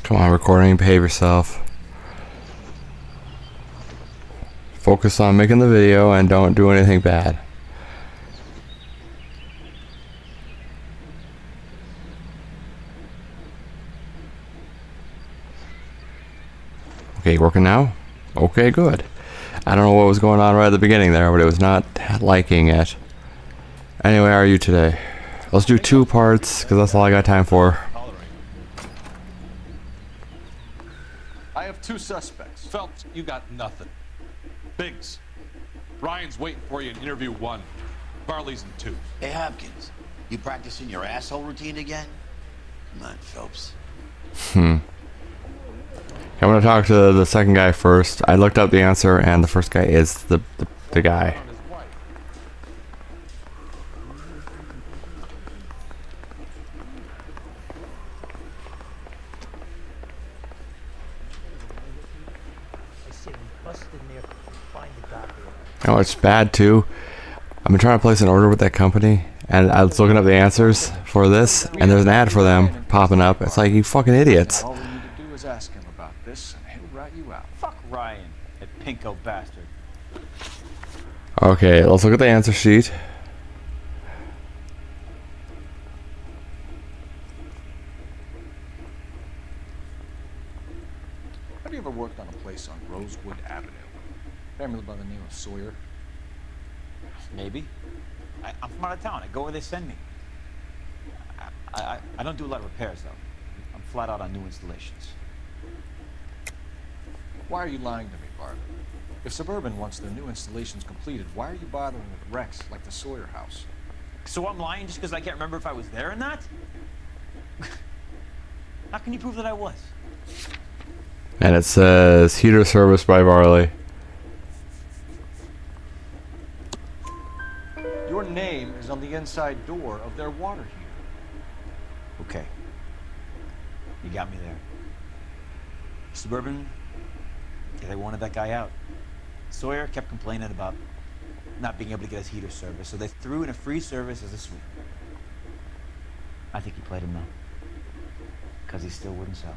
Come on, recording, behave yourself. Focus on making the video and don't do anything bad. Okay, working now? Okay, good. I don't know what was going on right at the beginning there, but it was not liking it. Anyway, how are you today? Let's do 2 parts, because that's all I got time for. I have 2 suspects. Phelps, you got nothing. Biggs, Ryan's waiting for you in interview 1. Barley's in 2. Hey, Hopkins, you practicing your asshole routine again? Come on, Phelps. I'm gonna talk to the second guy first. I looked up the answer, and the first guy is the guy. You know, it's bad too. I've been trying to place an order with that company, and I was looking up the answers for this, and there's an ad for them popping up. It's like, you fucking idiots. All we need to do is ask him about this, and he'll rat you out. Fuck Ryan, that pinko bastard. Okay, let's look at the answer sheet. Have you ever worked on a place on Rosewood Avenue? Family by the name of Sawyer? Maybe. I'm from out of town. I go where they send me. I don't do a lot of repairs, though. I'm flat out on new installations. Why are you lying to me, Barley? If Suburban wants their new installations completed, why are you bothering with wrecks like the Sawyer house? So I'm lying just because I can't remember if I was there or not? How can you prove that I was? And it says heater service by Barley. Your name is on the inside door of their water heater. Okay. You got me there. Suburban, yeah, they wanted that guy out. Sawyer kept complaining about not being able to get his heater service, so they threw in a free service as a sweetener. I think he played him though, because he still wouldn't sell.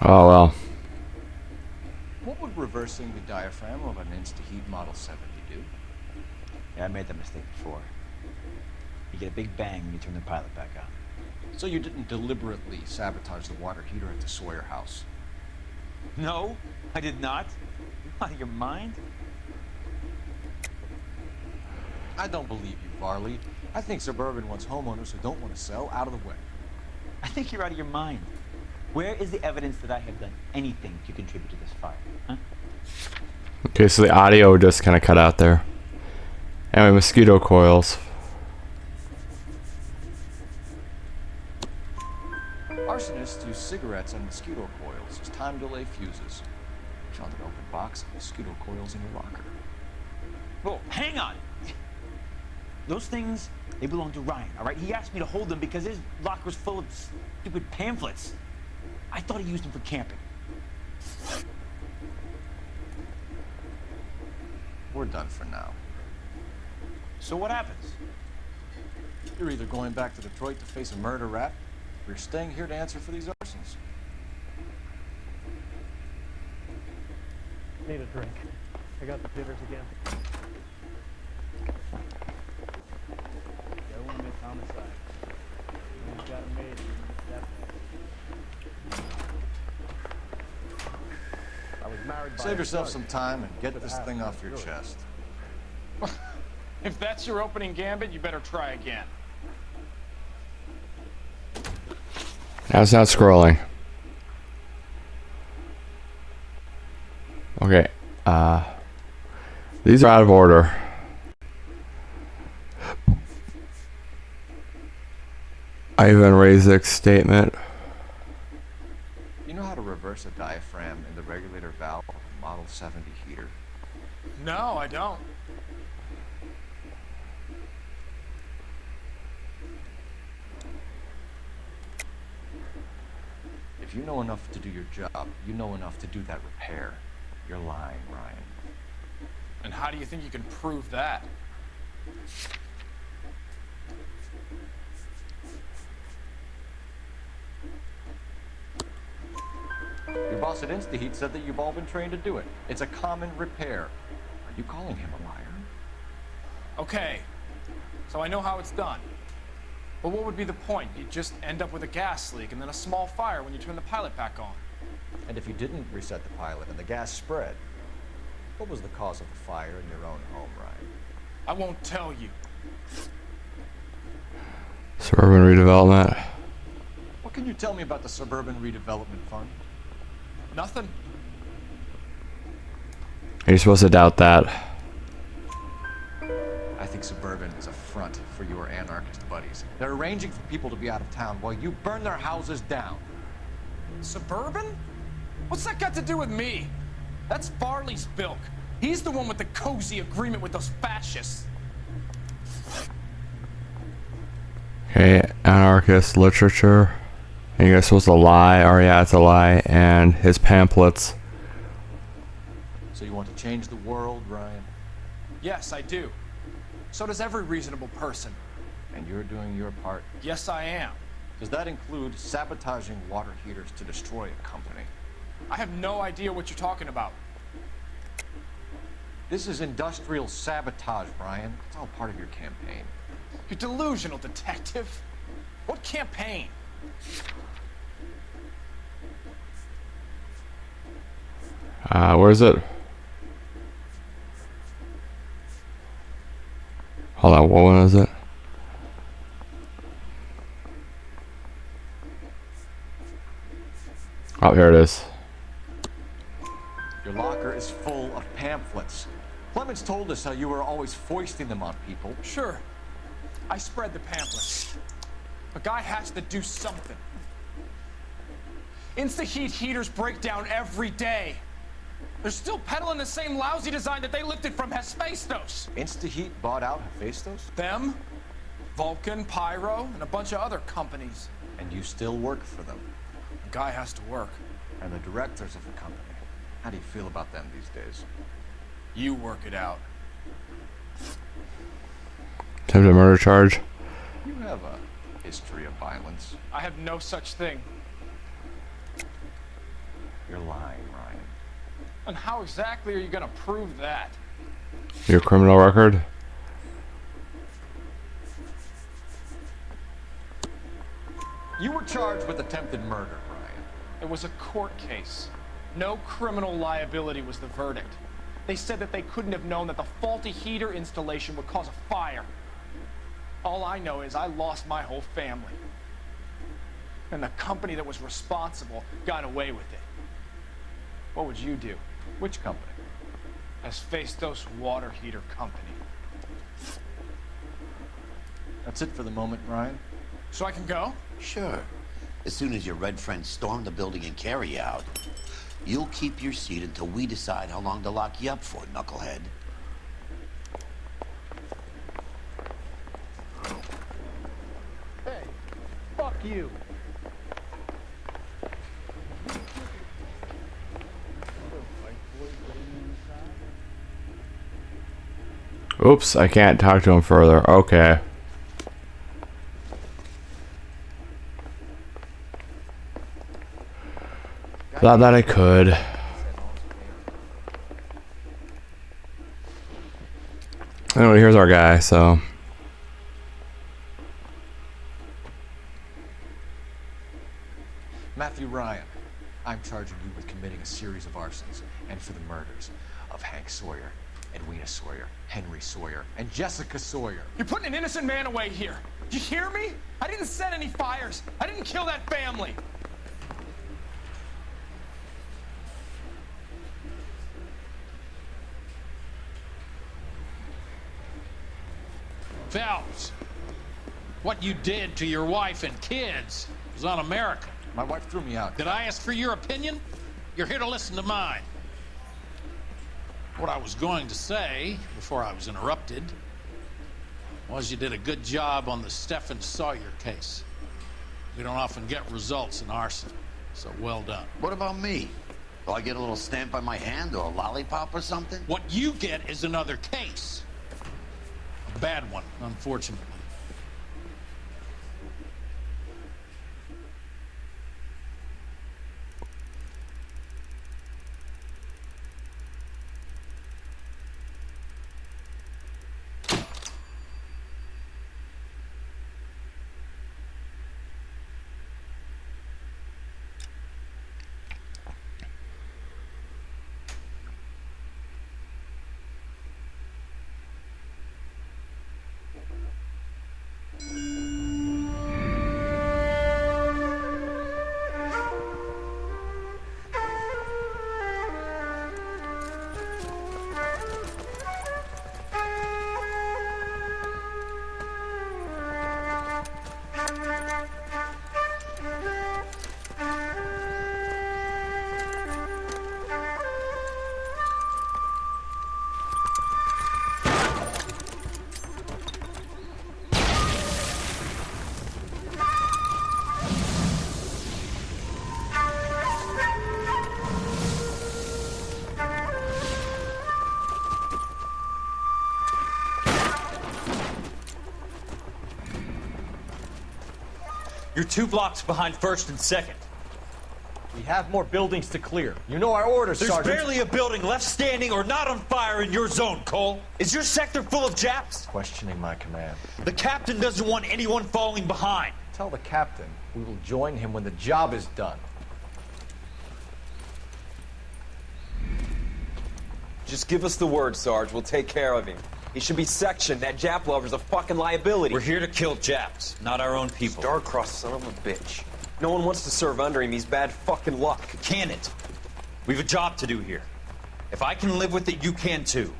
Oh well. What would reversing the diaphragm of an Insta-Heat Model 70 do? Yeah, I made that mistake before. You get a big bang when you turn the pilot back on. So you didn't deliberately sabotage the water heater at the Sawyer house? No, I did not. You out of your mind? I don't believe you, Varley. I think Suburban wants homeowners who don't want to sell out of the way. I think you're out of your mind. Where is the evidence that I have done anything to contribute to this fire? Huh? Okay, so the audio just kind of cut out there. Anyway, mosquito coils. Arsonists use cigarettes and mosquito coils as time delay fuses. Found an open box of mosquito coils in your locker. Whoa, hang on! Those things, they belong to Ryan, all right? He asked me to hold them because his locker's full of stupid pamphlets. I thought he used them for camping. We're done for now. So what happens? You're either going back to Detroit to face a murder rap, or you're staying here to answer for these arsons. Need a drink. I got the jitters again. I want to make homicide. We've got it made. I was married by Save yourself a some time and get this thing off your chest. If that's your opening gambit, you better try again. Now it's not scrolling. Okay. These are out of order. Ivan Razek's statement. You know how to reverse a diaphragm in the regulator valve of a Model 70 heater? No, I don't. If you know enough to do your job, you know enough to do that repair. You're lying, Ryan. And how do you think you can prove that? Your boss at InstaHeat said that you've all been trained to do it. It's a common repair. Are you calling him a liar? Okay, so I know how it's done. But what would be the point? You'd just end up with a gas leak and then a small fire when you turn the pilot back on. And if you didn't reset the pilot and the gas spread, what was the cause of the fire in your own home, Ryan? I won't tell you. Suburban redevelopment. What can you tell me about the Suburban Redevelopment Fund? Nothing. Are you supposed to doubt that? I think Suburban is a front for your anarchist buddies. They're arranging for people to be out of town while you burn their houses down. Suburban? What's that got to do with me? That's Farley's bilk. He's the one with the cozy agreement with those fascists. Okay, anarchist literature. And you guys supposed to lie? Oh yeah, it's a lie. And his pamphlets. So you want to change the world, Ryan? Yes, I do. So does every reasonable person. And you're doing your part. Yes, I am. Does that include sabotaging water heaters to destroy a company? I have no idea what you're talking about. This is industrial sabotage, Ryan. It's all part of your campaign. You're delusional, detective. What campaign? Where is it? Hold on, what one is it? Oh, here it is. Your locker is full of pamphlets. Clemens told us how you were always foisting them on people. Sure. I spread the pamphlets. A guy has to do something. InstaHeat heaters break down every day. They're still peddling the same lousy design that they lifted from Hephaestus. InstaHeat bought out Hephaestus? Them, Vulcan, Pyro, and a bunch of other companies. And you still work for them. A guy has to work. And the directors of the company. How do you feel about them these days? You work it out. Attempted murder charge. You have a history of violence. I have no such thing. You're lying, Ryan. And how exactly are you gonna prove that? Your criminal record. You were charged with attempted murder, Ryan. It was a court case. No criminal liability was the verdict. They said that they couldn't have known that the faulty heater installation would cause a fire. All I know is I lost my whole family. And the company that was responsible got away with it. What would you do? Which company? Hephaestus Water Heater Company. That's it for the moment, Ryan. So I can go? Sure. As soon as your red friends storm the building and carry you out, you'll keep your seat until we decide how long to lock you up for, knucklehead. Hey, fuck you. Oops, I can't talk to him further. Okay. Thought that I could. Anyway, here's our guy, so. Matthew Ryan, I'm charging you with committing a series of arsons and for the murders of Hank Sawyer, Edwina Sawyer, Henry Sawyer, and Jessica Sawyer. You're putting an innocent man away here. Did you hear me? I didn't set any fires. I didn't kill that family. Phelps, what you did to your wife and kids was un-American. My wife threw me out. Did I ask for your opinion? You're here to listen to mine. What I was going to say, before I was interrupted, was you did a good job on the Stephen Sawyer case. We don't often get results in arson, so well done. What about me? Will I get a little stamp on my hand or a lollipop or something? What you get is another case. A bad one, unfortunately. You're 2 blocks behind 1st and 2nd. We have more buildings to clear. You know our orders, There's Sergeant. barely a building left standing or not on fire in your zone, Cole. Is your sector full of Japs? Questioning my command. The captain doesn't want anyone falling behind. Tell the captain we will join him when the job is done. Just give us the word, Sarge. We'll take care of him. He should be sectioned. That Jap lover's a fucking liability. We're here to kill Japs, not our own people. Star-crossed son of a bitch. No one wants to serve under him. He's bad fucking luck. Can it? We've a job to do here. If I can live with it, you can too.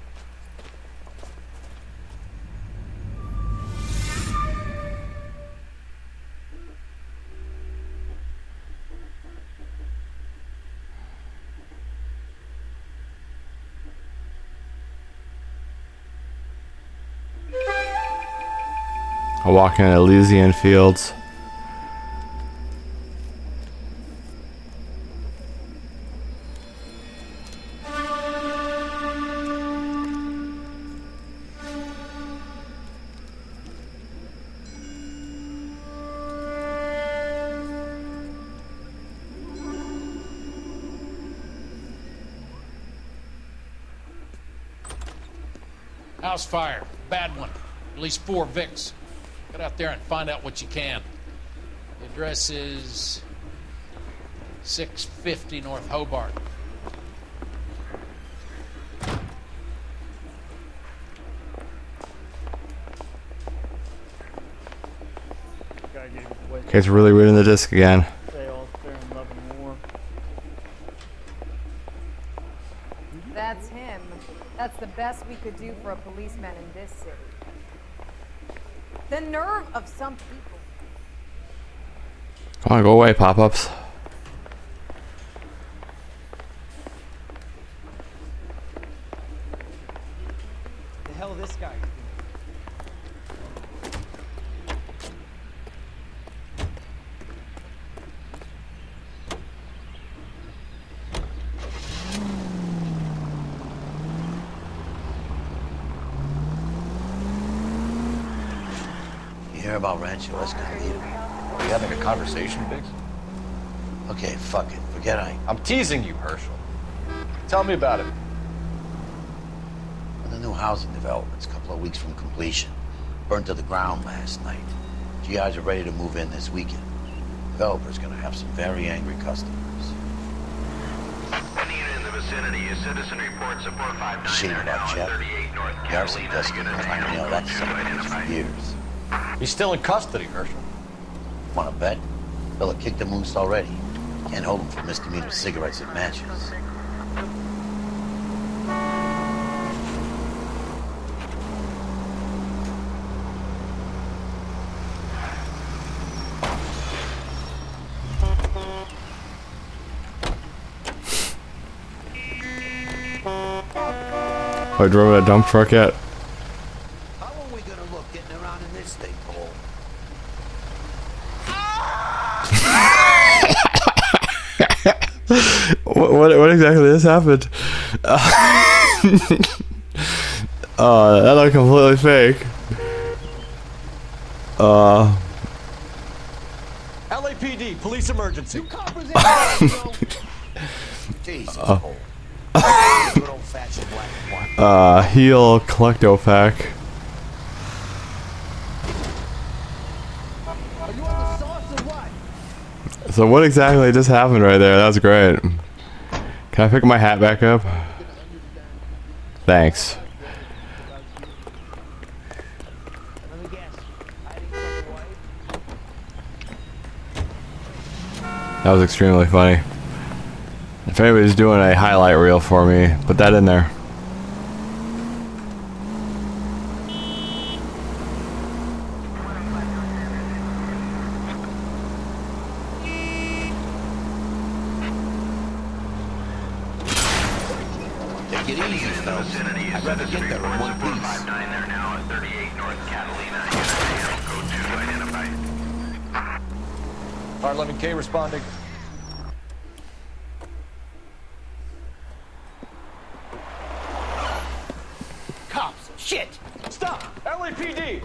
I walk in Elysian fields. House fire. Bad one. At least 4 Vicks. Get out there and find out what you can. The address is 650 North Hobart. Guy gave it away. Okay, it's really reading the disc again. Say all fair in love and war. That's him. That's the best we could do for a policeman in this city. The nerve of some people. Come on, go away, pop-ups. The hell this guy? You hear about Rancho Escondido? Are we having a conversation, Biggs? Okay, fuck it. Forget I'm teasing you, Herschel. Tell me about it. One of the new housing developments, a couple of weeks from completion. Burned to the ground last night. GIs are ready to move in this weekend. Developer's gonna have some very angry customers. Any unit in the vicinity, a citizen reports a 459 Shit there about now Jeff. at 38 North The arson Catalina. desk has been trying to nail that son of a bitch for years. He's still in custody, Herschel. Wanna bet? Fella kicked him loose already. Can't hold him for misdemeanor cigarettes and matches. I drove a dump truck yet. How are we gonna look getting around in this thing, Cole? What exactly just happened? That looked completely fake. LAPD, police emergency. Jesus, Cole. Good old-fashioned black and white. Heel Klectofac. Are you on the sauce or what? So what exactly just happened right there? That was great. Can I pick my hat back up? Thanks. Let me guess. Hiding from your wife? That was extremely funny. If anybody's doing a highlight reel for me, put that in there. Take it easy, fellas. I'd rather get there in one piece. 459 there now at 38 North Catalina. Unit AL code 2 identified. R11K responding. Cops! Shit! Stop! LAPD!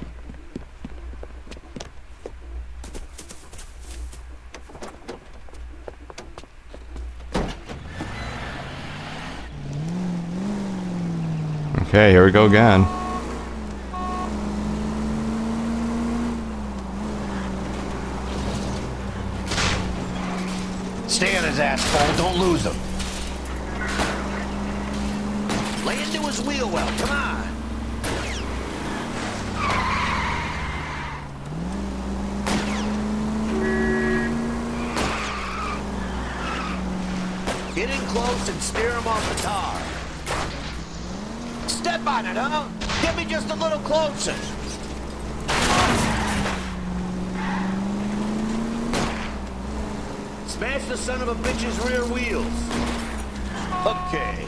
Okay, here we go again. Stay on his ass, Cole. Don't lose him. Lay into his wheel well. Come on. Get in close and steer him off the tar. Step on it, huh? Get me just a little closer. Smash the son of a bitch's rear wheels. Okay.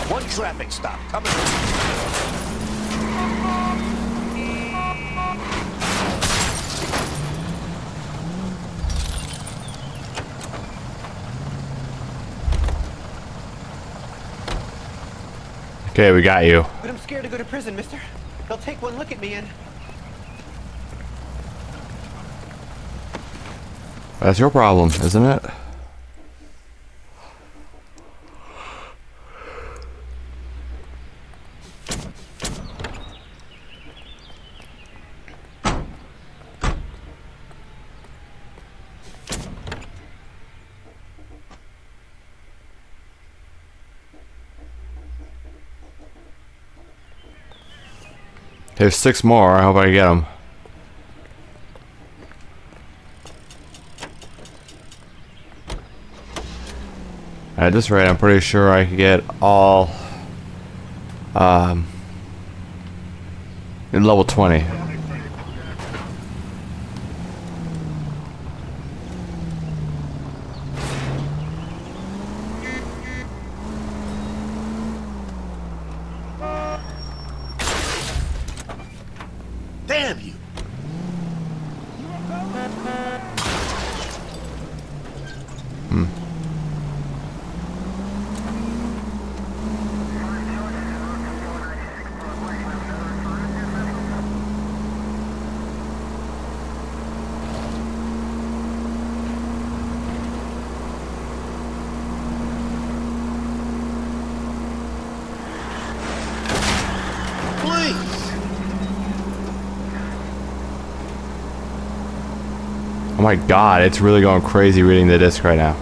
One traffic stop coming. Okay, we got you. But I'm scared to go to prison, mister. They'll take one look at me and... That's your problem, isn't it? There's 6 more. I hope I get them. At this rate, I'm pretty sure I could get all in level 20. Damn you! Oh my god, it's really going crazy reading the disc right now.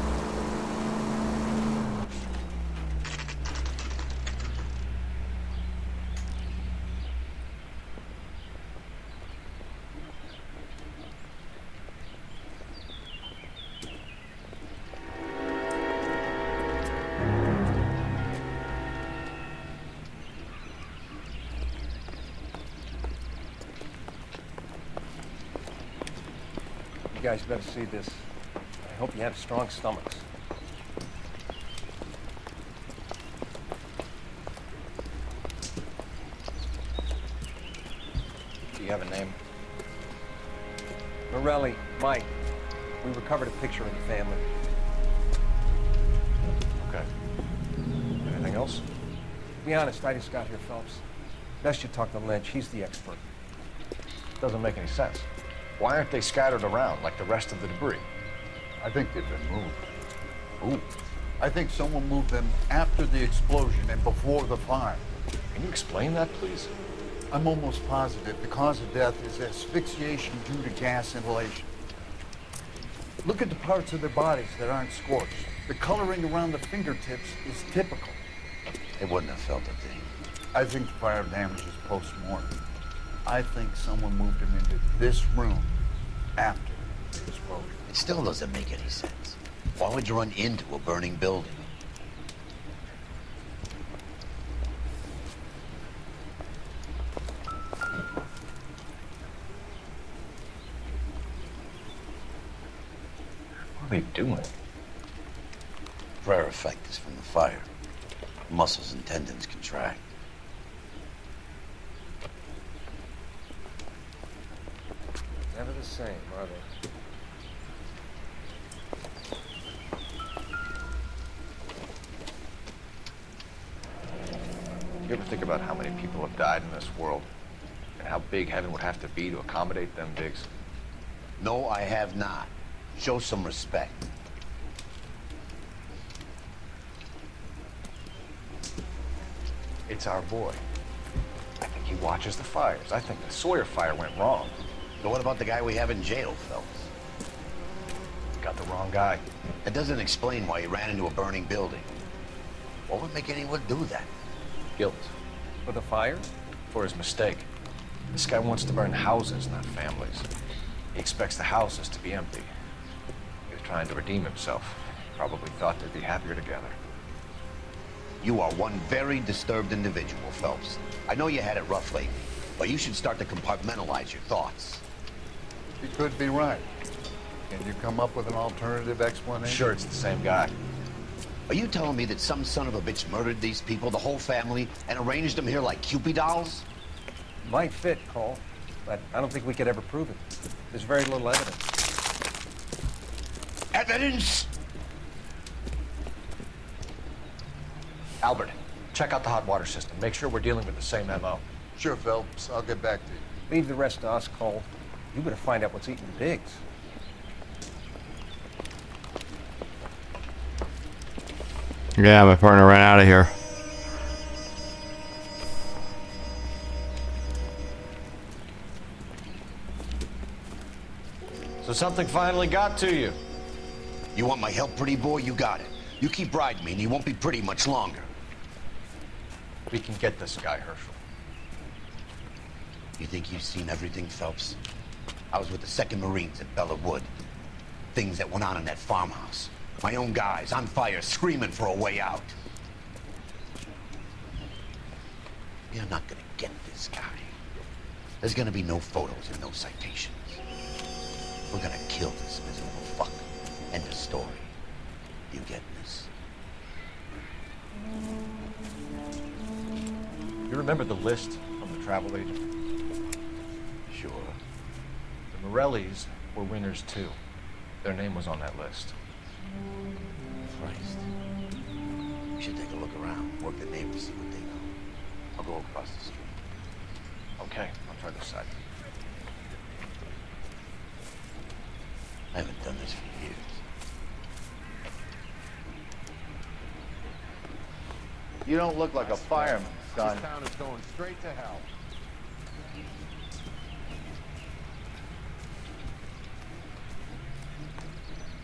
You guys better see this. I hope you have strong stomachs. Do you have a name? Morelli, Mike. We recovered a picture of the family. Okay. Anything else? To be honest, I just got here, Phelps. Best you talk to Lynch. He's the expert. Doesn't make any sense. Why aren't they scattered around like the rest of the debris? I think they've been moved. Ooh. I think someone moved them after the explosion and before the fire. Can you explain that, please? I'm almost positive the cause of death is asphyxiation due to gas inhalation. Look at the parts of their bodies that aren't scorched. The coloring around the fingertips is typical. They wouldn't have felt a thing. I think the fire damage is post-mortem. I think someone moved him into this room after the explosion. It still doesn't make any sense. Why would you run into a burning building? What are they doing? Prayer effect is from the fire. Muscles and tendons contract. Never the same, are they? You ever think about how many people have died in this world? And how big heaven would have to be to accommodate them, Biggs? No, I have not. Show some respect. It's our boy. he watches the fires. I think the Sawyer fire went wrong. So what about the guy we have in jail, Phelps? Got the wrong guy. That doesn't explain why he ran into a burning building. What would make anyone do that? Guilt. For the fire? For his mistake. This guy wants to burn houses, not families. He expects the houses to be empty. He was trying to redeem himself. Probably thought they'd be happier together. You are one very disturbed individual, Phelps. I know you had it rough lately, but you should start to compartmentalize your thoughts. You could be right. Can you come up with an alternative explanation? Sure, it's the same guy. Are you telling me that some son of a bitch murdered these people, the whole family, and arranged them here like Cupid dolls? Might fit, Cole, but I don't think we could ever prove it. There's very little evidence. Evidence? Albert, check out the hot water system. Make sure we're dealing with the same MO. Sure, Phelps. I'll get back to you. Leave the rest to us, Cole. You better find out what's eating the pigs. Yeah, my partner ran out of here. So something finally got to you. You want my help, pretty boy? You got it. You keep riding me and you won't be pretty much longer. We can get this guy, Herschel. You think you've seen everything, Phelps? I was with the 2nd Marines at Bella Wood. Things that went on in that farmhouse. My own guys on fire, screaming for a way out. You're not gonna get this guy. There's gonna be no photos and no citations. We're gonna kill this miserable fuck. End of story. You get this? You remember the list from the travel agent? Sure. The Morellis were winners too. Their name was on that list. Christ. We should take a look around, work the neighbors, see what they know. I'll go across the street. Okay, I'll try this side. I haven't done this for years. You don't look like a fireman, son. This town is going straight to hell.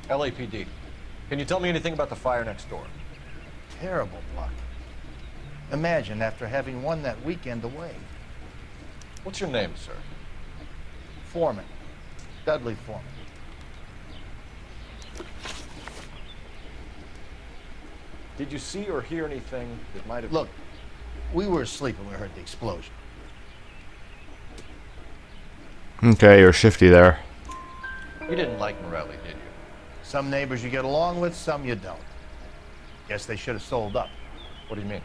LAPD. Can you tell me anything about the fire next door? Terrible luck. Imagine after having won that weekend away. What's your name, sir? Foreman. Dudley Foreman. Did you see or hear anything that might have... Look, we were asleep when we heard the explosion. Okay, you're shifty there. You didn't like Morelli, did you? Some neighbors you get along with, some you don't. Guess they should have sold up. What do you mean?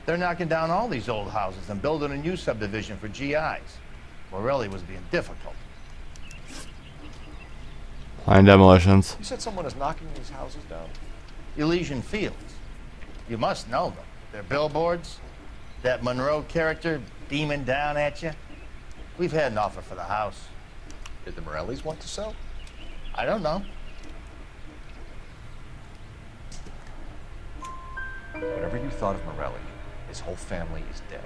They're knocking down all these old houses and building a new subdivision for GIs. Morelli was being difficult. Line demolitions. You said someone is knocking these houses down? Elysian Fields. You must know them. Their billboards, that Monroe character beaming down at you. We've had an offer for the house. Did the Morellis want to sell? I don't know. Whatever you thought of Morelli, his whole family is dead.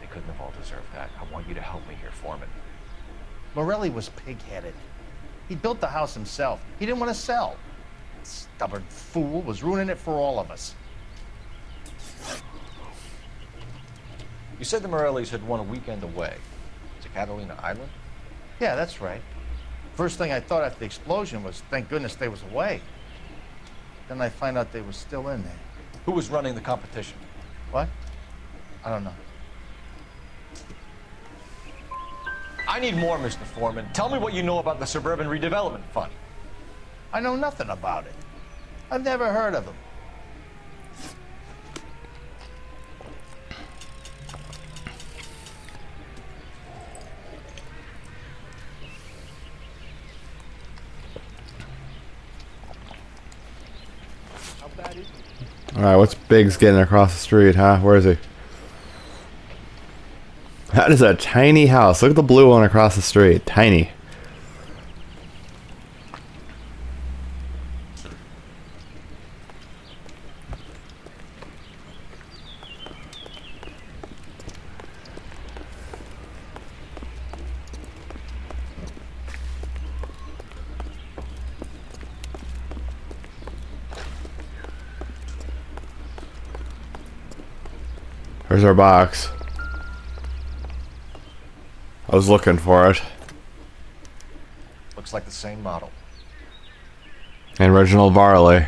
They couldn't have all deserved that. I want you to help me here, Foreman. Morelli was pig-headed. He built the house himself. He didn't want to sell. Stubborn fool was ruining it for all of us. You said the Morellis had won a weekend away. To Catalina Island? Yeah, that's right. First thing I thought after the explosion was, thank goodness they was away. Then I find out they were still in there. Who was running the competition? What? I don't know. I need more, Mr. Foreman. Tell me what you know about the Suburban Redevelopment Fund. I know nothing about it. I've never heard of them. Alright, what's Biggs getting across the street, huh? Where is he? That is a tiny house. Look at the blue one across the street. Tiny. There's our box. I was looking for it. Looks like the same model. And Reginald Varley.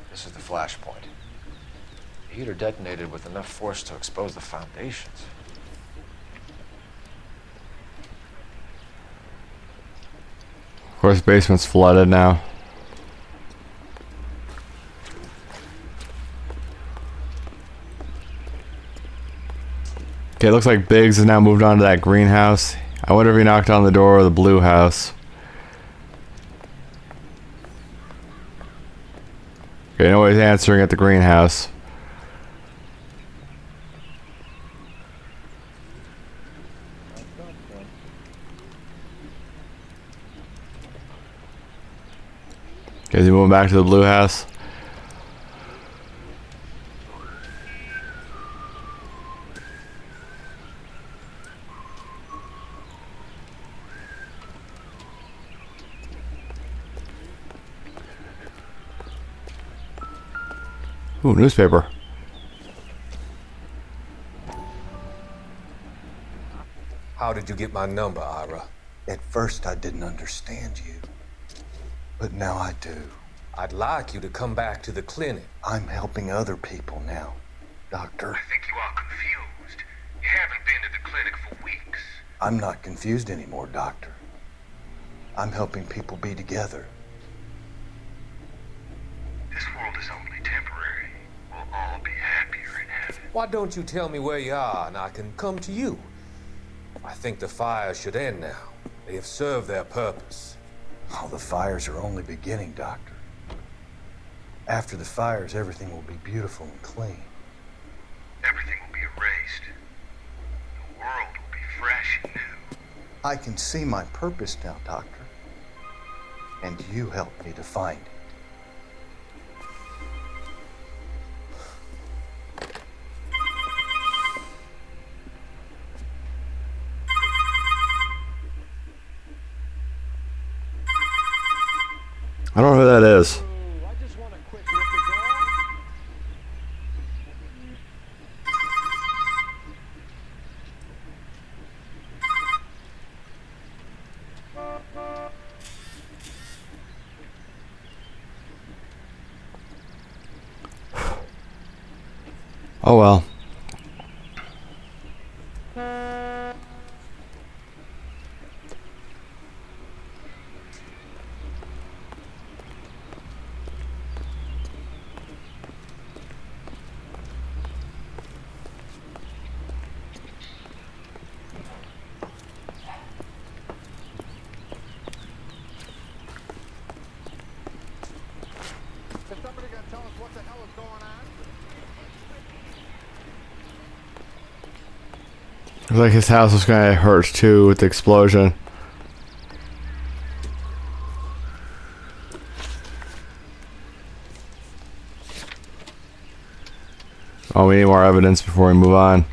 This is the flashpoint. The heater detonated with enough force to expose the foundations. Of course, basement's flooded now. Okay, it looks like Biggs has now moved on to that greenhouse. I wonder if he knocked on the door of the blue house. Okay, nobody's answering at the greenhouse. Okay, is he moving back to the blue house? Ooh, newspaper. How did you get my number, Ira? At first, I didn't understand you. But now I do. I'd like you to come back to the clinic. I'm helping other people now, Doctor. I think you are confused. You haven't been to the clinic for weeks. I'm not confused anymore, Doctor. I'm helping people be together. This world is only temporary. We'll all be happier in heaven. Why don't you tell me where you are and I can come to you? I think the fires should end now. They have served their purpose. Oh, the fires are only beginning, Doctor. After the fires, everything will be beautiful and clean. Everything will be erased. The world will be fresh and new. I can see my purpose now, Doctor. And you helped me to find it. I don't know who that is. Oh well. Looks like his house was gonna hurt too with the explosion. Oh, we need more evidence before we move on.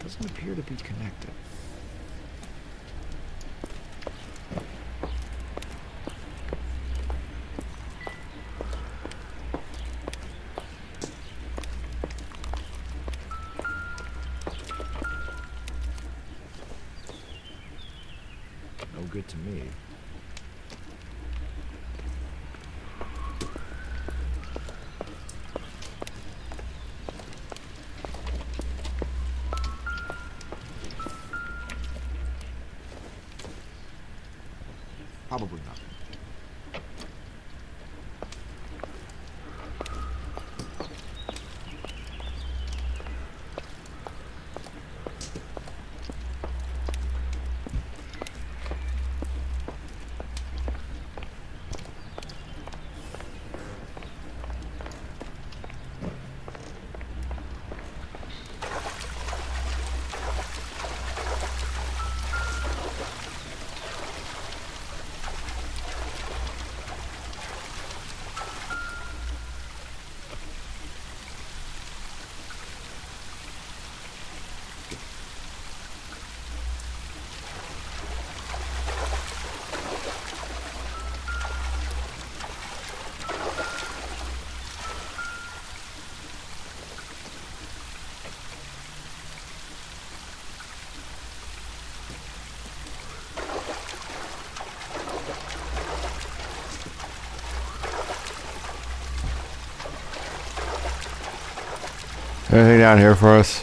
Doesn't appear to be connected. No good to me. Probably not. Anything down here for us?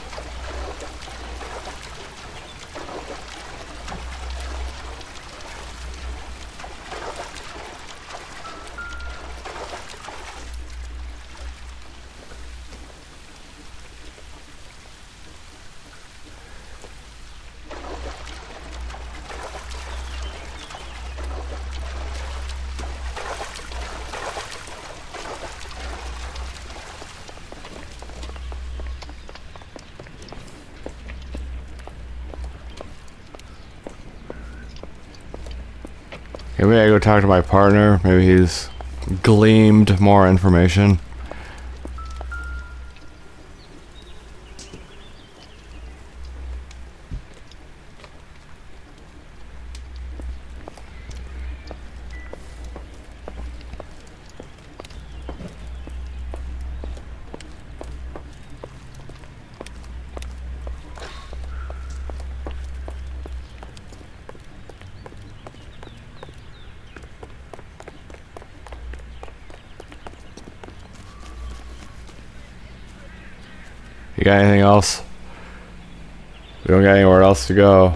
Maybe I go talk to my partner. Maybe he's gleamed more information. You got anything else? We don't got anywhere else to go.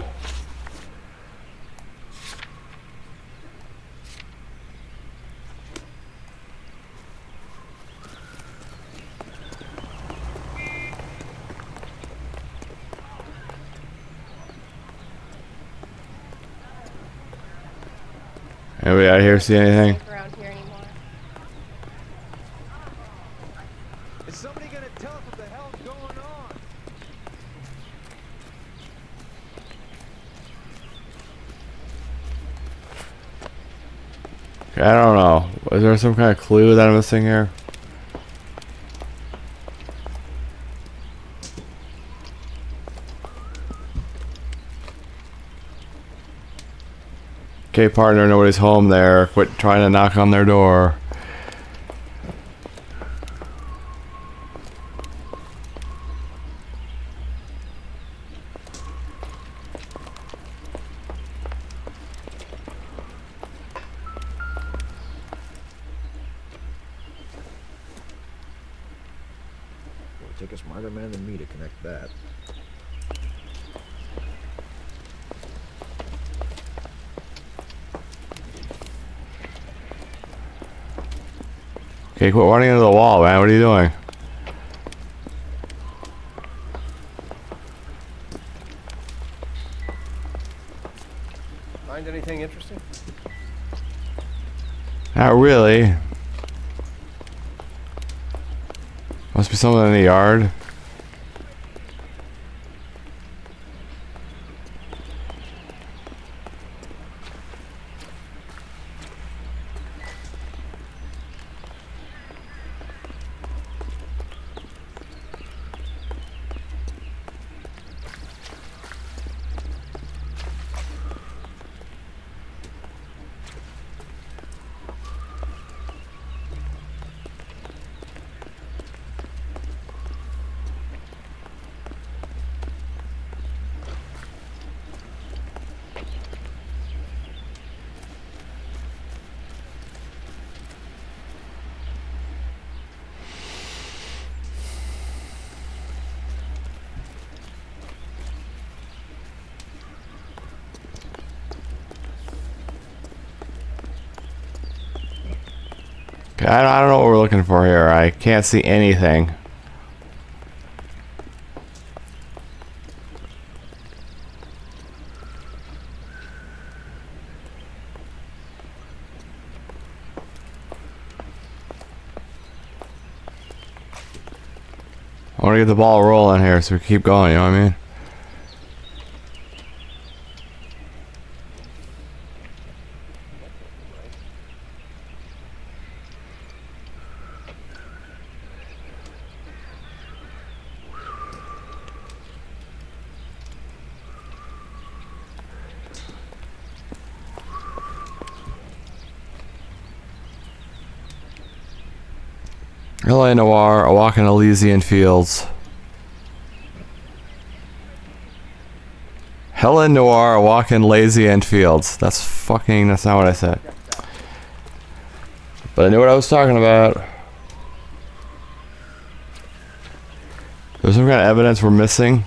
Anybody out here see anything? Is somebody gonna tell us what the hell's going on? I don't know. Is there some kind of clue that I'm missing here? Okay, partner, nobody's home there. Quit trying to knock on their door. It'll take a smarter man than me to connect that. Okay, quit running into the wall, man. What are you doing? Find anything interesting? Not really. Must be something in the yard. Okay, I don't know what we're looking for here. I can't see anything. I want to get the ball rolling here so we keep going, you know what I mean? Noire, a walk in Elysian fields. Noire, a walk in Elysian fields. That's not what I said. But I knew what I was talking about. There's some kind of evidence we're missing.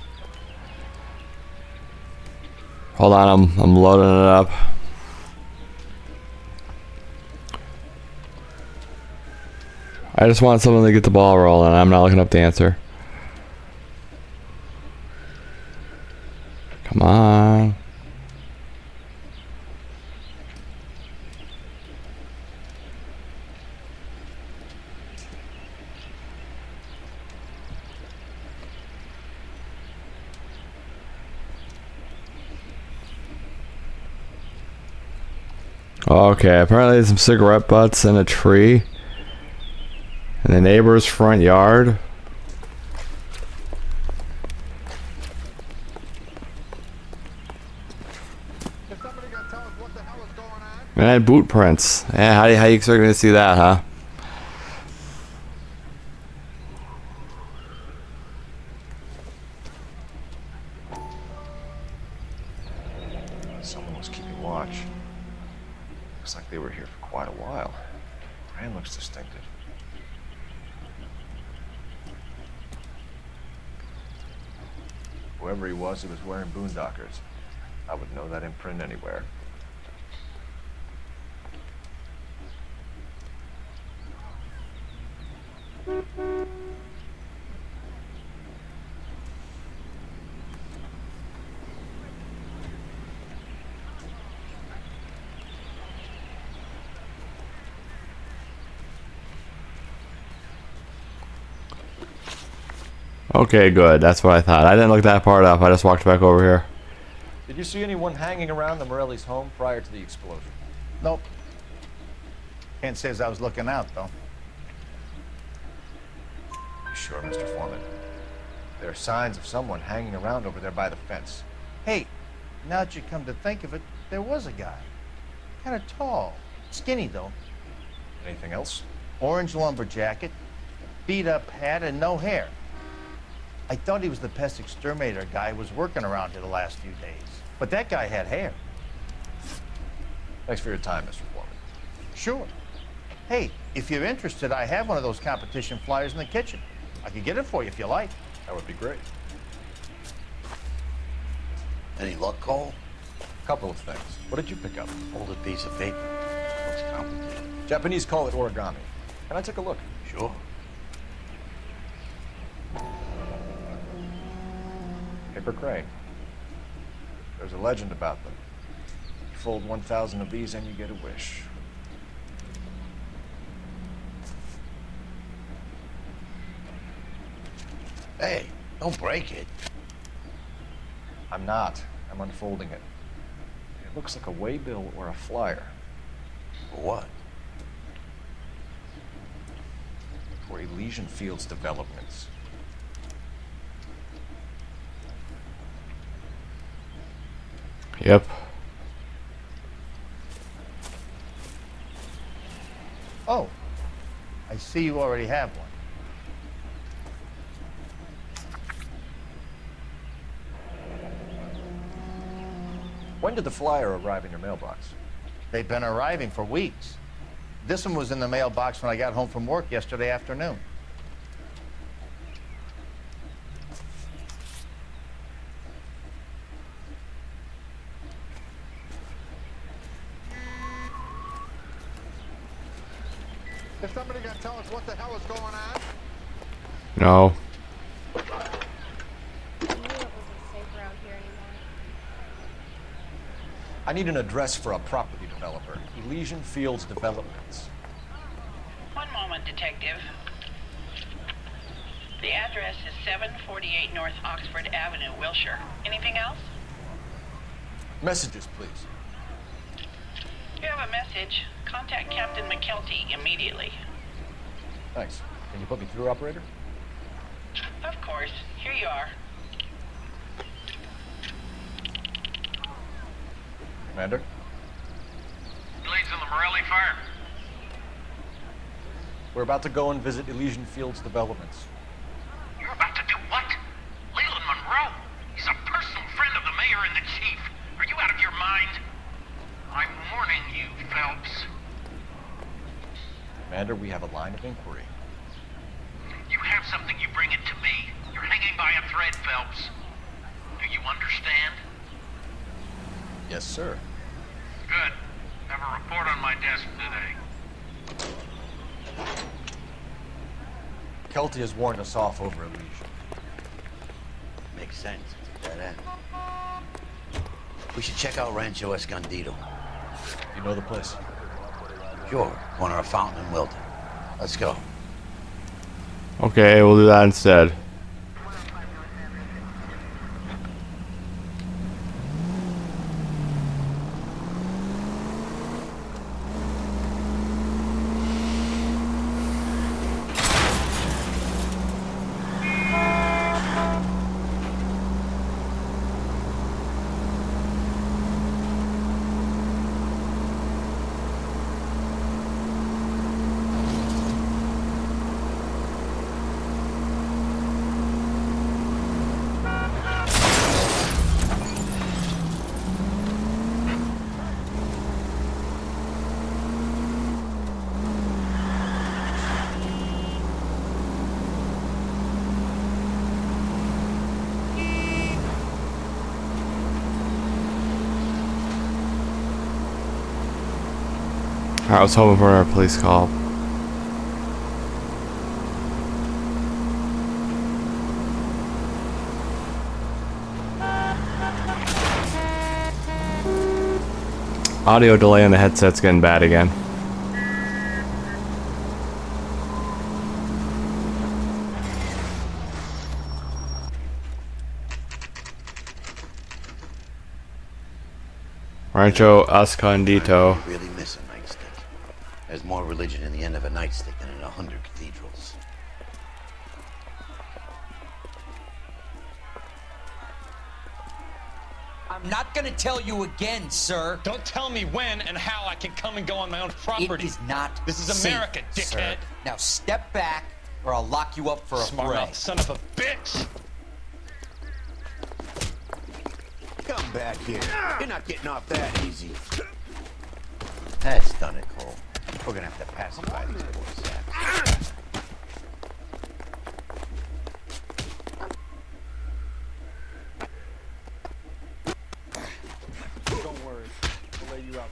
Hold on, I'm loading it up. I just want someone to get the ball rolling. I'm not looking up the answer. Come on. Okay, apparently there's some cigarette butts in a tree in the neighbor's front yard. Man, boot prints. Yeah, how you expect me to see that, huh? Someone was keeping watch. Looks like they were here for quite a while. Brand looks distinctive. Whoever he was wearing boondockers. I would know that imprint anywhere. Okay, good. That's what I thought. I didn't look that part up. I just walked back over here. Did you see anyone hanging around the Morelli's home prior to the explosion? Nope. Can't say as I was looking out, though. You sure, Mr. Foreman? There are signs of someone hanging around over there by the fence. Hey, now that you come to think of it, there was a guy. Kind of tall. Skinny, though. Anything else? Orange lumber jacket, beat-up hat, and no hair. I thought he was the pest exterminator guy who was working around here the last few days. But that guy had hair. Thanks for your time, Mr. Foreman. Sure. Hey, if you're interested, I have one of those competition flyers in the kitchen. I could get it for you if you like. That would be great. Any luck, Cole? Couple of things. What did you pick up? Folded piece of paper. Looks complicated. Japanese call it origami. Can I take a look? Sure. Paper crane. There's a legend about them. You fold 1,000 of these and you get a wish. Hey, don't break it. I'm not. I'm unfolding it. It looks like a waybill or a flyer. For what? For Elysian Fields developments. Yep. Oh, I see you already have one. When did the flyer arrive in your mailbox? They've been arriving for weeks. This one was in the mailbox when I got home from work yesterday afternoon. Is somebody gonna tell us what the hell is going on? No. I need an address for a property developer. Elysian Fields Developments. One moment, Detective. The address is 748 North Oxford Avenue, Wilshire. Anything else? Messages, please. You have a message. Contact Captain McKelty immediately. Thanks. Can you put me through, operator? Of course. Here you are. Commander? Leads in the Morelli fire. We're about to go and visit Elysian Fields Developments. You're about to do what? Leland Monroe? He's a personal friend of the mayor and the chief. Are you out of your mind? I'm warning you, Phelps. Commander, we have a line of inquiry. You have something, you bring it to me. You're hanging Yes, sir. Good. Have a report on my desk today. Kelty has warned us off over Elysian. Makes sense. It's at that end. We should check out Rancho Escondido. You know the place? Sure. Corner of Fountain and Wilton. Let's go. Okay, we'll do that instead. Alright, I was hoping for a police call. Audio Audio delay on the headset's getting bad again. Rancho Escondido. Really miss a nightstick. There's more religion in the end of a nightstick than in 100 cathedrals. I'm not gonna tell you again, sir. Don't tell me when and how I can come and go on my own property. It is not This is safe, America, dickhead. sir. Now step back, or I'll lock you up for a Smart fray. mouth son of a bitch. Come back here. You're not getting off that easy. That's done it, Cole. We're gonna have to pacify these poor saps. Don't worry. I'll lay you out.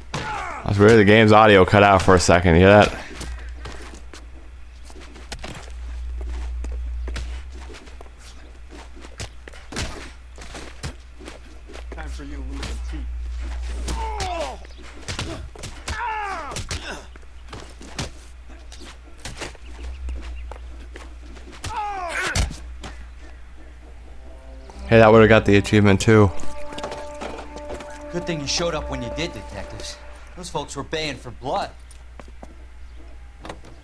That's weird, the game's audio cut out for a second, you hear that? Time for you to lose some teeth. Hey, that would have got the achievement too. Good thing you showed up when you did, detectives. Those folks were baying for blood.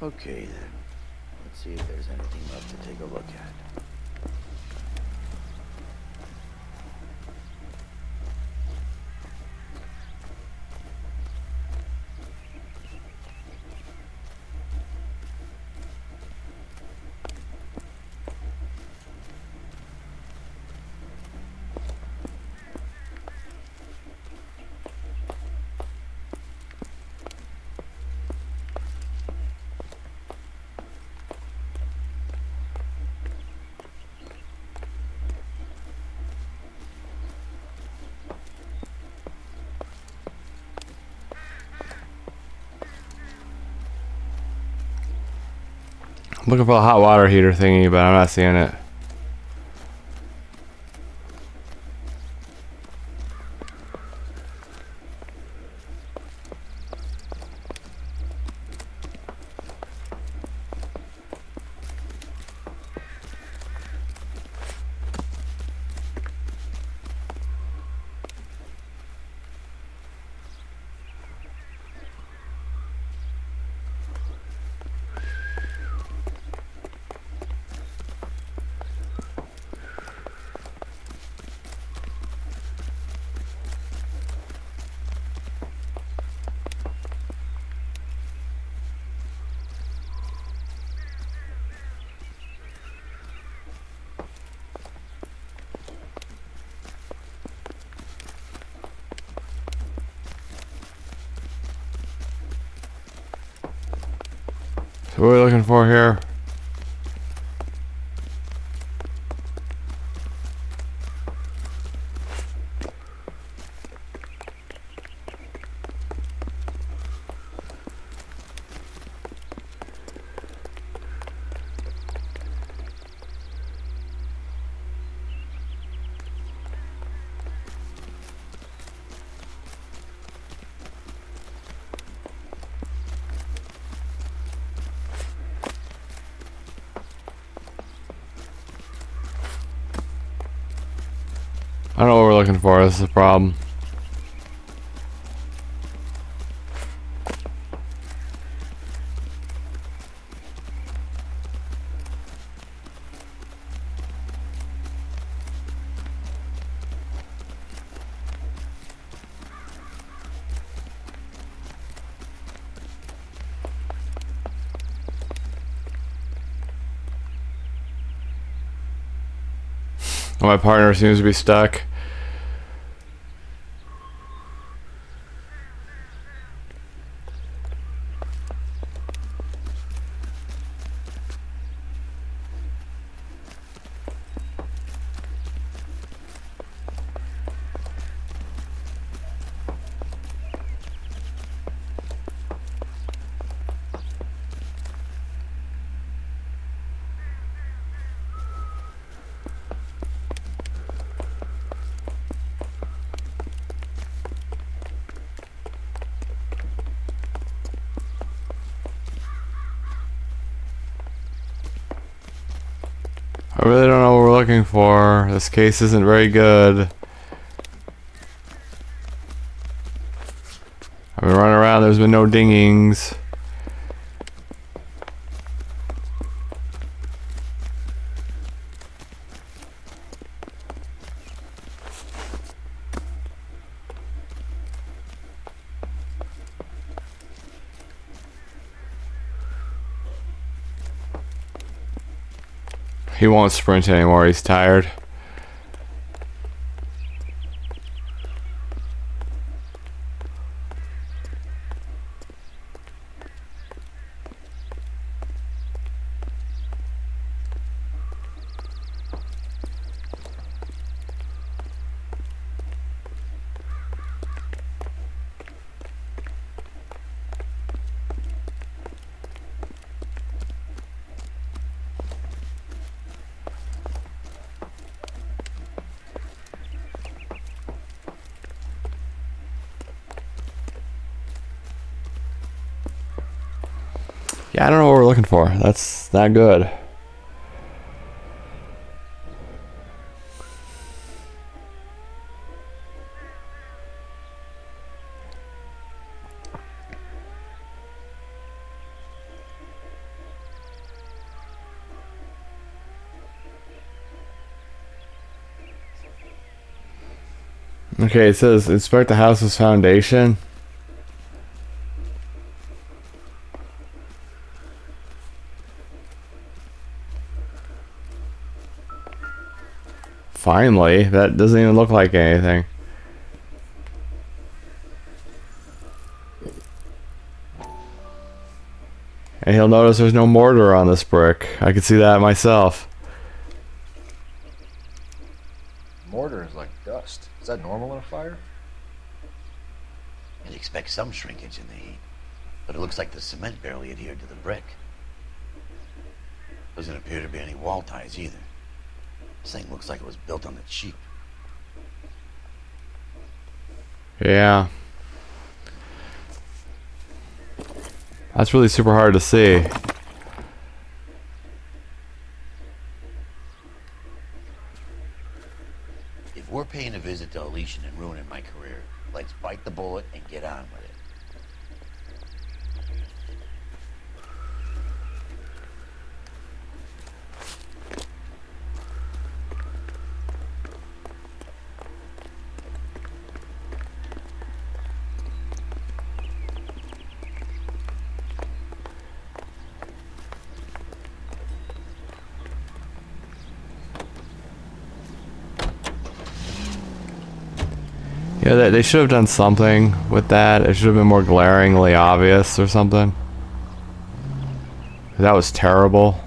Okay, then. Let's see if there's anything left to take a look at. I'm looking for a hot water heater thingy, but I'm not seeing it. So what are we looking for here? I don't know what we're looking for. This is the problem. My partner seems to be stuck. I really don't know what we're looking for. This case isn't very good. I've been running around, there's been no dingings. He won't sprint anymore, he's tired. Yeah, I don't know what we're looking for. That's not good. Okay, it says inspect the house's foundation. Finally, that doesn't even look like anything. And he'll notice there's no mortar on this brick. I can see that myself. Mortar is like dust. Is that normal in a fire? You'd expect some shrinkage in the heat, but it looks like the cement barely adhered to the brick. Doesn't appear to be any wall ties either. This thing looks like it was built on the cheap. Yeah. That's really super hard to see. If we're paying a visit to Elysian and ruining my career, let's bite the bullet and get on with it. Yeah, they should have done something with that. It should have been more glaringly obvious or something. That was terrible.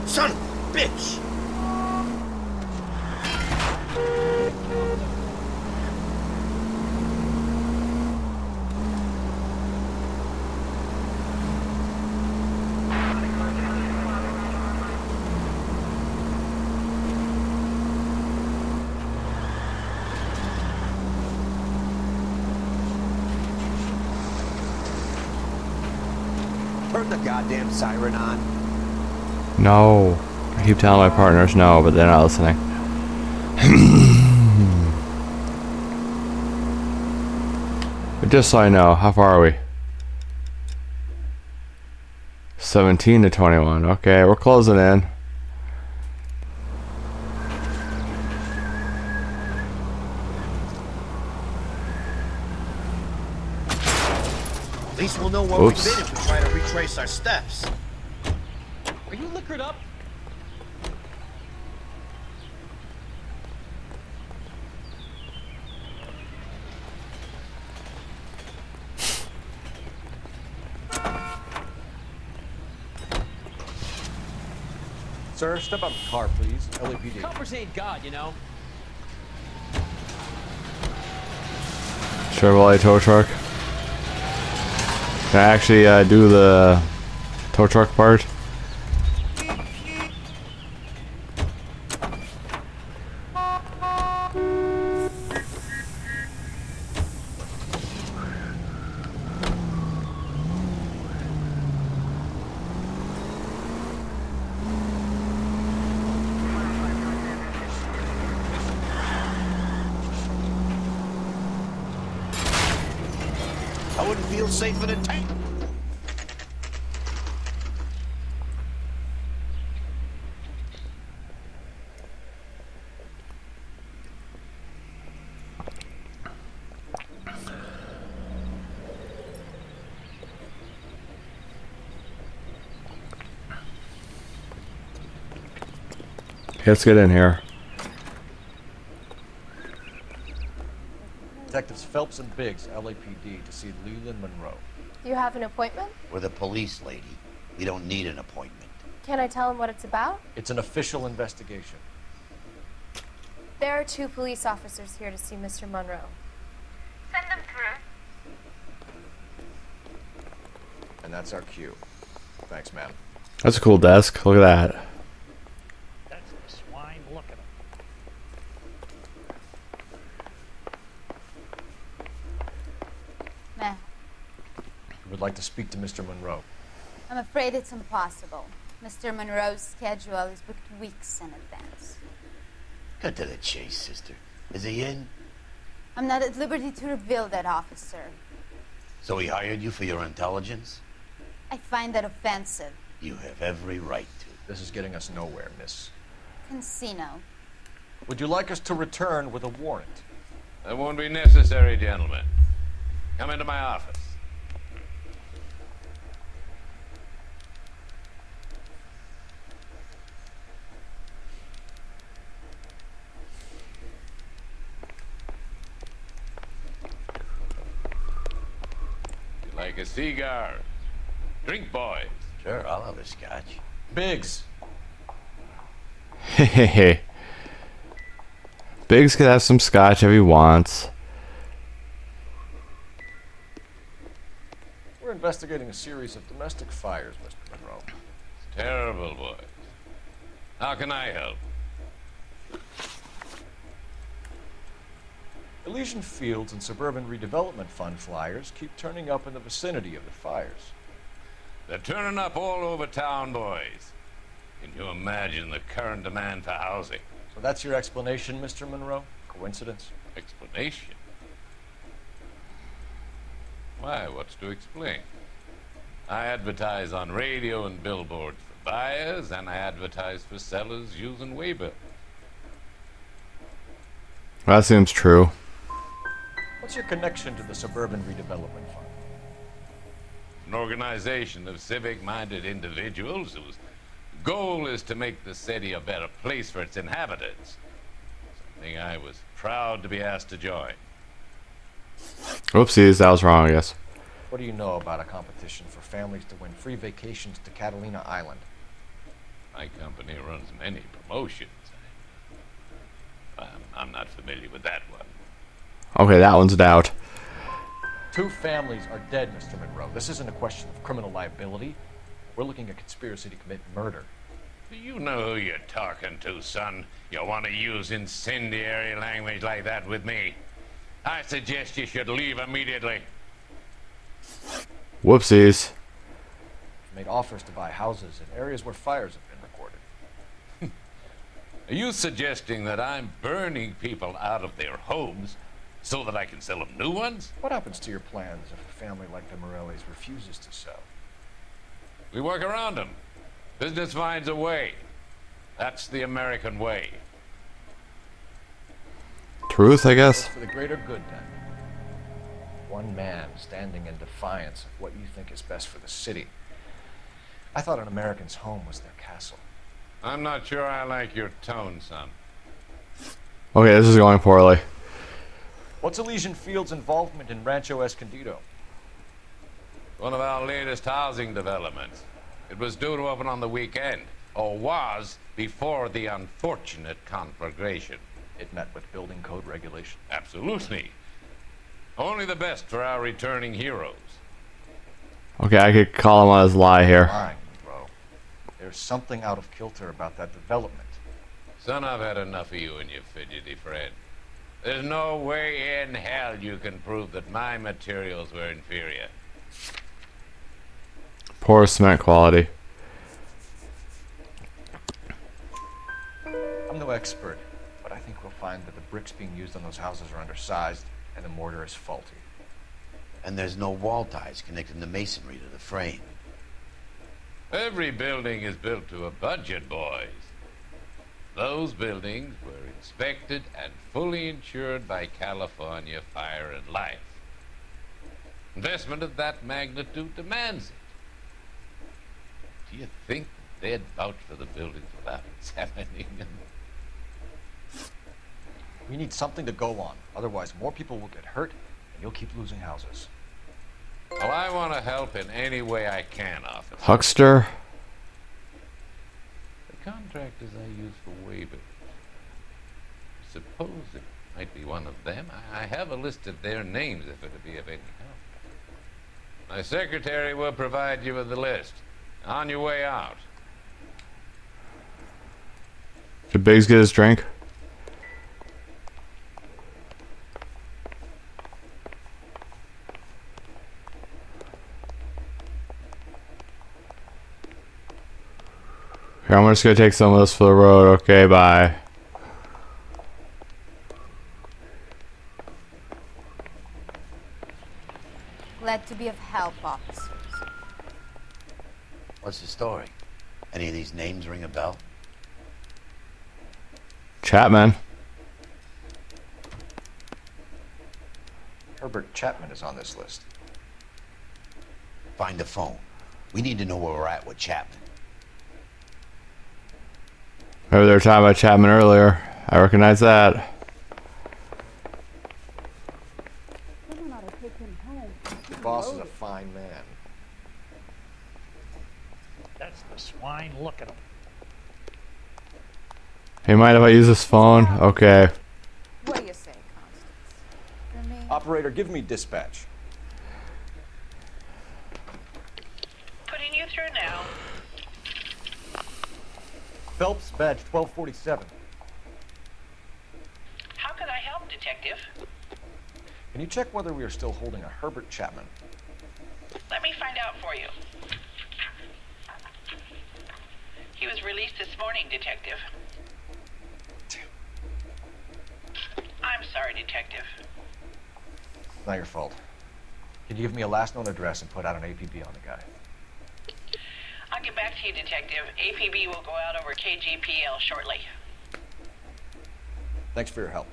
Son of a bitch! turn the goddamn siren on? No. I keep telling my partners no, but they're not listening. But just so I know, how far are we? 17 to 21. Okay, we're closing in. At least we'll know where Oops. we've been if we try to retrace our steps. Are you liquored up? Sir, step out of the car, please. LAPD. Coppers ain't God, you know. Chevrolet tow truck. Can I actually do the tow truck part? I wouldn't feel safe in a tank. Let's get in here. Detectives Phelps and Biggs, LAPD, to see Leland Monroe. Do you have an appointment? We're the police, lady. We don't need an appointment. Can I tell him what it's about? It's an official investigation. There are 2 police officers here to see Mr. Monroe. Send them through. And that's our cue. Thanks, ma'am. That's a cool desk. Look at that. That's the swine. Look at him. Meh. We would like to speak to Mr. Monroe. I'm afraid it's impossible. Mr. Monroe's schedule is booked weeks in advance. Cut to the chase, sister. Is he in? I'm not at liberty to reveal that, officer. So he hired you for your intelligence? I find that offensive. You have every right to. This is getting us nowhere, miss. Casino. Would you like us to return with a warrant? That won't be necessary, gentlemen. Come into my office. You like a cigar? Drink, boys. Sure, I'll have a scotch. Biggs. Hehehe. Biggs could have some scotch if he wants. We're investigating a series of domestic fires, Mr. Monroe. Terrible, boys. How can I help? Elysian Fields and Suburban Redevelopment Fund flyers keep turning up in the vicinity of the fires. They're turning up all over town, boys. Can you imagine the current demand for housing? So that's your explanation, Mr. Monroe? Coincidence? Explanation? Why, what's to explain? I advertise on radio and billboards for buyers, and I advertise for sellers using Waybill. That seems true. What's your connection to the Suburban Redevelopment Fund? An organization of civic-minded individuals whose goal is to make the city a better place for its inhabitants. Something I was proud to be asked to join. Oopsies, that was wrong, I guess. What do you know about a competition for families to win free vacations to Catalina Island? My company runs many promotions. I'm not familiar with that one. Okay, that one's a doubt. 2 families are dead, Mr. Monroe. This isn't a question of criminal liability. We're looking at conspiracy to commit murder. Do you know who you're talking to, son? You want to use incendiary language like that with me? I suggest you should leave immediately. Whoopsies. made offers to buy houses in areas where fires have been recorded. Are you suggesting that I'm burning people out of their homes so that I can sell them new ones? What happens to your plans if a family like the Morellis refuses to sell? We work around them. Business finds a way. That's the American way. Truth, I guess. For the greater good, then. One man standing in defiance of what you think is best for the city. I thought an American's home was their castle. I'm not sure I like your tone, son. Okay, this is going poorly. What's Elysian Field's involvement in Rancho Escondido? One of our latest housing developments. It was due to open on the weekend, or was before the unfortunate conflagration. It met with building code regulation. Absolutely. Only the best for our returning heroes. Okay, I could call him on his lie here. Fine, bro. There's something out of kilter about that development. Son, I've had enough of you and your fidgety friend. There's no way in hell you can prove that my materials were inferior. Poor cement quality. I'm no expert, but I think we'll find that the bricks being used on those houses are undersized and the mortar is faulty. And there's no wall ties connecting the masonry to the frame. Every building is built to a budget, boys. Those buildings were inspected and fully insured by California Fire and Life. Investment of that magnitude demands it. Do you think they'd vouch for the buildings without examining them? We need something to go on. Otherwise, more people will get hurt, and you'll keep losing houses. Well, I want to help in any way I can, officer. Huckster. The contractors I use for waivers. Suppose it might be one of them. I have a list of their names if it'll be of any help. My secretary will provide you with the list. On your way out. Did Biggs get his drink? Here, I'm just gonna take some of this for the road. Okay, bye. Glad to be of help, officers. What's the story? Any of these names ring a bell? Chapman. Herbert Chapman is on this list. Find the phone. We need to know where we're at with Chapman. Maybe they were talking about Chapman earlier. I recognize that. The boss is a fine man. That's the swine. Look at him. Hey, mind if I use this phone? Okay. What do you say, Constance? For me? Operator, give me dispatch. Putting you through now. Phelps, badge 1247. How can I help, Detective? Can you check whether we are still holding a Herbert Chapman? Let me find out for you. He was released this morning, Detective. I'm sorry, Detective. Not your fault. Can you give me a last known address and put out an APB on the guy? I'll get back to you, Detective. APB will go out over KGPL shortly. Thanks for your help.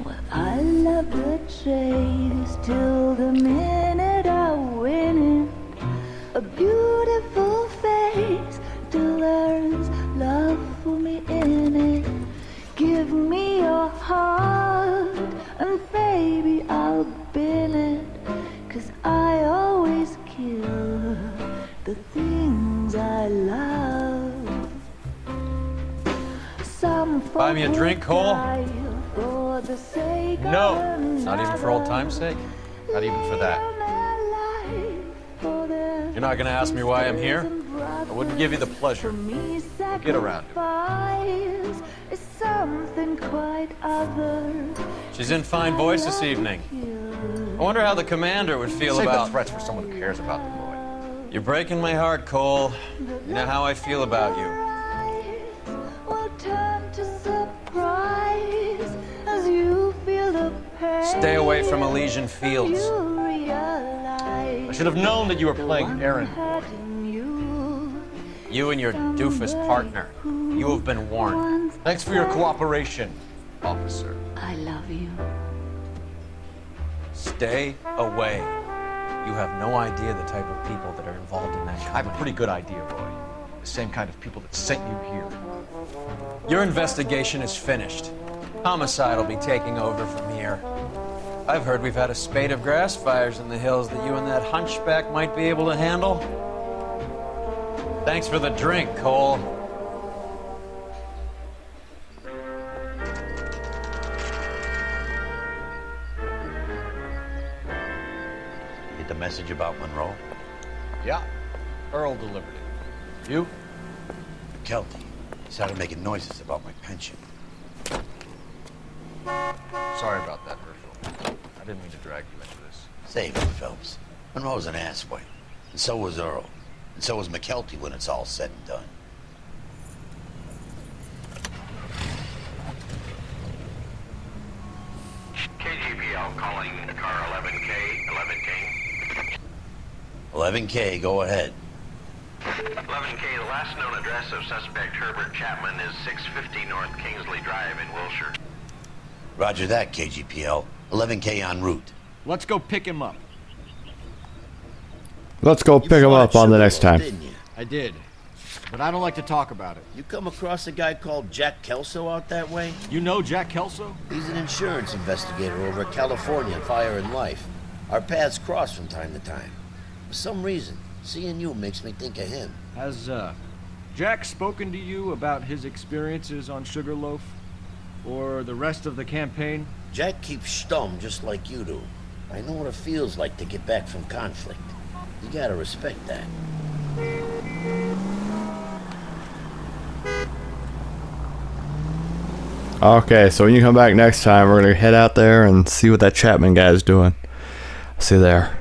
Well, I love the chase till the minute I win it. A beautiful face till there's love for me in it. Give me your heart and baby I'll bin it. 'Cause I always kill the things I love. Some Buy me a drink, Cole? for the sake No, of not even for old time's sake. Not even for that. You're not gonna ask me why I'm here? I wouldn't give you the pleasure. We'll get around to it. It's so something quite other. She's in fine voice this evening. I wonder how the commander would feel Save about... the threats for someone who cares about them, Roy. You're breaking my heart, Cole. You know how I feel about you. Will turn to surprise as you feel the pain. Stay away from Elysian Fields. I should have known that you were playing Aaron. You and your doofus partner. You have been warned. Thanks for your cooperation, officer. I love you. Stay away. You have no idea the type of people that are involved in that company. I have a pretty good idea, Roy. The same kind of people that sent you here. Your investigation is finished. Homicide will be taking over from here. I've heard we've had a spate of grass fires in the hills that you and that hunchback might be able to handle. Thanks for the drink, Cole. Get the message about Monroe? Yeah, Earl delivered it. You? McKelty. He started making noises about my pension. Sorry about that, Herschel. I didn't mean to drag you into this. Save it, Phelps. Monroe's an asswipe. And so was Earl. And so was McKelty when it's all said and done. KGPL calling car 11K, 11K. 11K, go ahead. 11K, the last known address of suspect Herbert Chapman is 650 North Kingsley Drive in Wilshire. Roger that, KGPL. 11K en route. Let's go pick him up. Let's go pick him up on the next time. Didn't you? I did. But I don't like to talk about it. You come across a guy called Jack Kelso out that way? You know Jack Kelso? He's an insurance investigator over at California Fire and Life. Our paths cross from time to time. For some reason, seeing you makes me think of him. Has, Jack spoken to you about his experiences on Sugarloaf? Or the rest of the campaign? Jack keeps stum just like you do. I know what it feels like to get back from conflict. You gotta respect that. Okay, so when you come back next time, we're gonna head out there and see what that Chapman guy's doing. See you there.